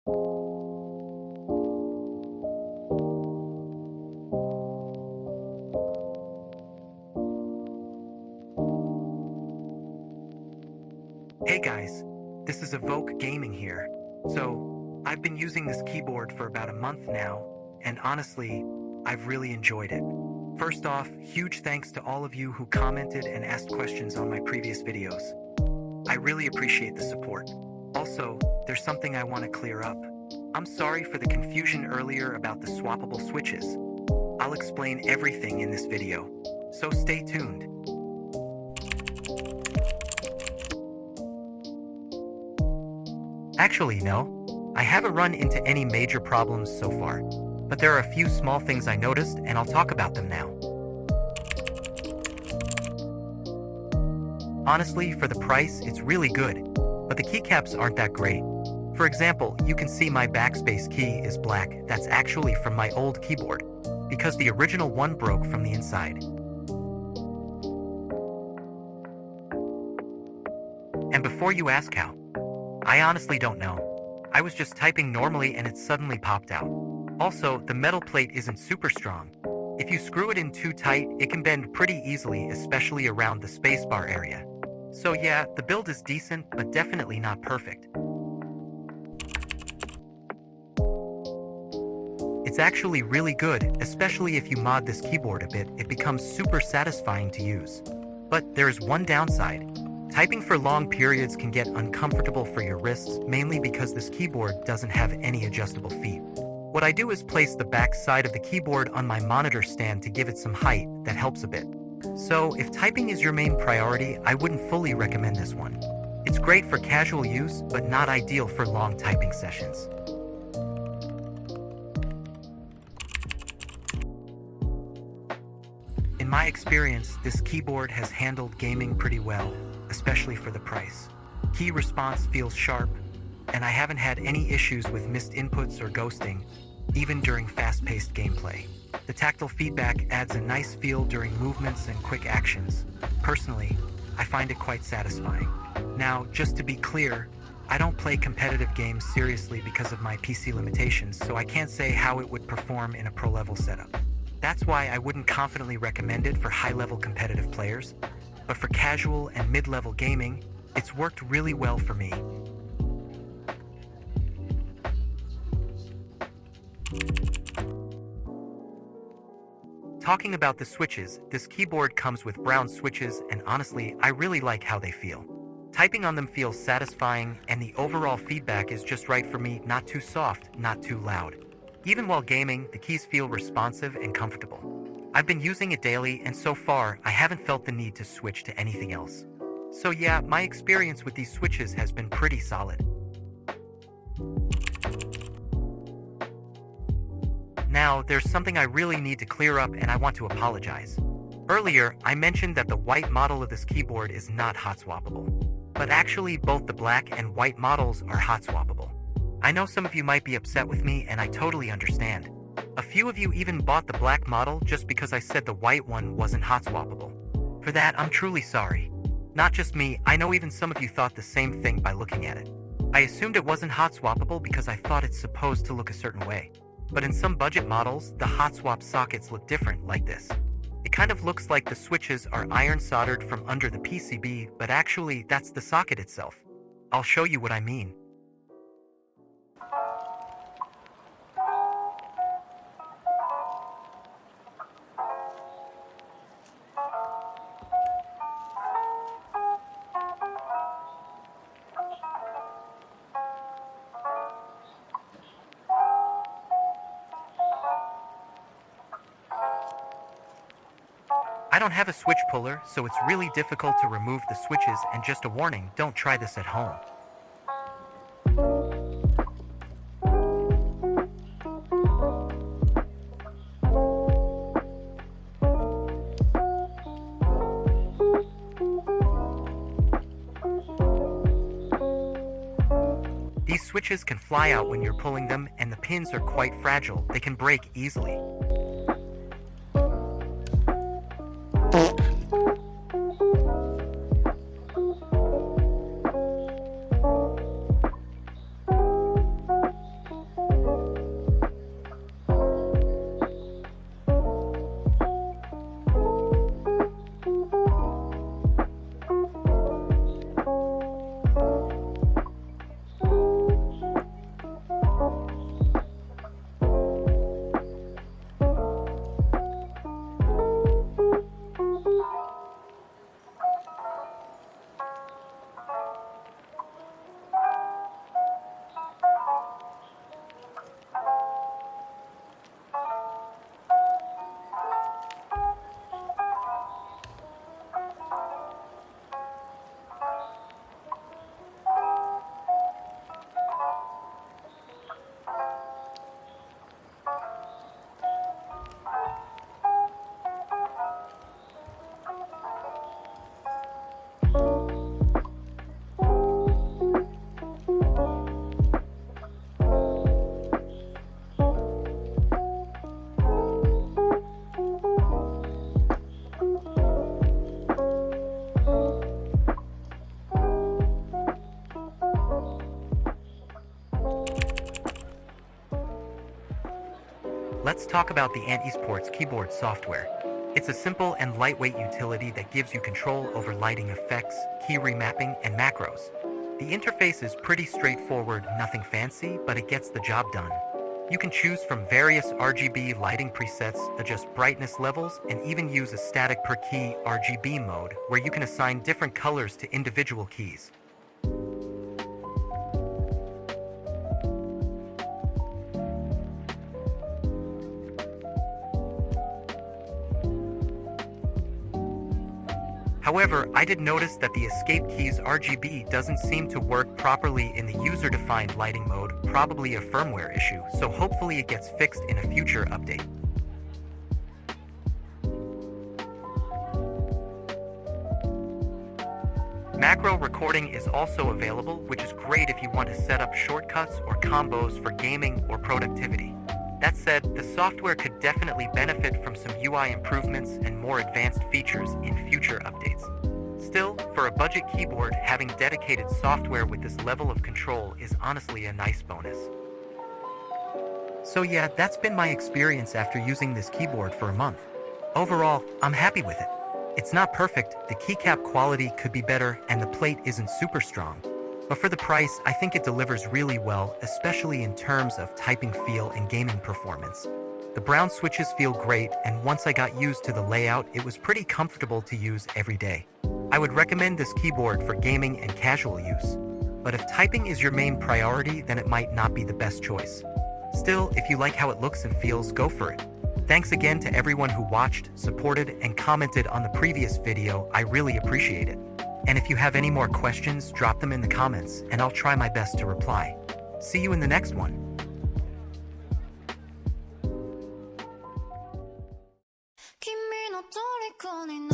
Hey guys, this is Evoke Gaming here. So, I've been using this keyboard for about a month now, and honestly, I've really enjoyed it. First off, huge thanks to all of you who commented and asked questions on my previous videos. I really appreciate the support. Also, there's something I want to clear up. I'm sorry for the confusion earlier about the swappable switches. I'll explain everything in this video, so stay tuned. Actually, no. I haven't run into any major problems so far, but there are a few small things I noticed and I'll talk about them now. Honestly, for the price, it's really good, but the keycaps aren't that great. For example, you can see my backspace key is black. That's actually from my old keyboard, because the original one broke from the inside. And before you ask how, I honestly don't know. I was just typing normally and it suddenly popped out. Also, the metal plate isn't super strong. If you screw it in too tight, it can bend pretty easily, especially around the spacebar area. So yeah, the build is decent, but definitely not perfect. It's actually really good, especially if you mod this keyboard a bit, it becomes super satisfying to use. But there is one downside. Typing for long periods can get uncomfortable for your wrists, mainly because this keyboard doesn't have any adjustable feet. What I do is place the back side of the keyboard on my monitor stand to give it some height. That helps a bit. So if typing is your main priority, I wouldn't fully recommend this one. It's great for casual use, but not ideal for long typing sessions. In my experience, this keyboard has handled gaming pretty well, especially for the price. Key response feels sharp, and I haven't had any issues with missed inputs or ghosting, even during fast-paced gameplay. The tactile feedback adds a nice feel during movements and quick actions. Personally, I find it quite satisfying. Now, just to be clear, I don't play competitive games seriously because of my PC limitations, so I can't say how it would perform in a pro-level setup. That's why I wouldn't confidently recommend it for high-level competitive players, but for casual and mid-level gaming, it's worked really well for me. Talking about the switches, this keyboard comes with brown switches, and honestly, I really like how they feel. Typing on them feels satisfying, and the overall feedback is just right for me, not too soft, not too loud. Even while gaming, the keys feel responsive and comfortable. I've been using it daily, and so far, I haven't felt the need to switch to anything else. So yeah, my experience with these switches has been pretty solid. Now, there's something I really need to clear up, and I want to apologize. Earlier, I mentioned that the white model of this keyboard is not hot swappable. But actually, both the black and white models are hot swappable. I know some of you might be upset with me, and I totally understand. A few of you even bought the black model just because I said the white one wasn't hot swappable. For that, I'm truly sorry. Not just me, I know even some of you thought the same thing by looking at it. I assumed it wasn't hot swappable because I thought it's supposed to look a certain way. But in some budget models, the hot swap sockets look different, like this. It kind of looks like the switches are iron soldered from under the PCB, but actually that's the socket itself. I'll show you what I mean. I don't have a switch puller, so it's really difficult to remove the switches, and just a warning, don't try this at home. These switches can fly out when you're pulling them, and the pins are quite fragile. They can break easily. let's talk about the Ant Esports keyboard software. It's a simple and lightweight utility that gives you control over lighting effects, key remapping, and macros. The interface is pretty straightforward, nothing fancy, but it gets the job done. You can choose from various RGB lighting presets, adjust brightness levels, and even use a static per key RGB mode where you can assign different colors to individual keys. However, I did notice that the escape key's RGB doesn't seem to work properly in the user-defined lighting mode, probably a firmware issue, so hopefully it gets fixed in a future update. Macro recording is also available, which is great if you want to set up shortcuts or combos for gaming or productivity. That said, the software could definitely benefit from some UI improvements and more advanced features in future updates. Still, for a budget keyboard, having dedicated software with this level of control is honestly a nice bonus. So yeah, that's been my experience after using this keyboard for a month. Overall, I'm happy with it. It's not perfect, the keycap quality could be better, and the plate isn't super strong. But for the price, I think it delivers really well, especially in terms of typing feel and gaming performance. The brown switches feel great, and once I got used to the layout, it was pretty comfortable to use every day. I would recommend this keyboard for gaming and casual use. But if typing is your main priority, then it might not be the best choice. Still, if you like how it looks and feels, go for it. Thanks again to everyone who watched, supported, and commented on the previous video. I really appreciate it. And if you have any more questions, drop them in the comments, and I'll try my best to reply. See you in the next one. 君の虜に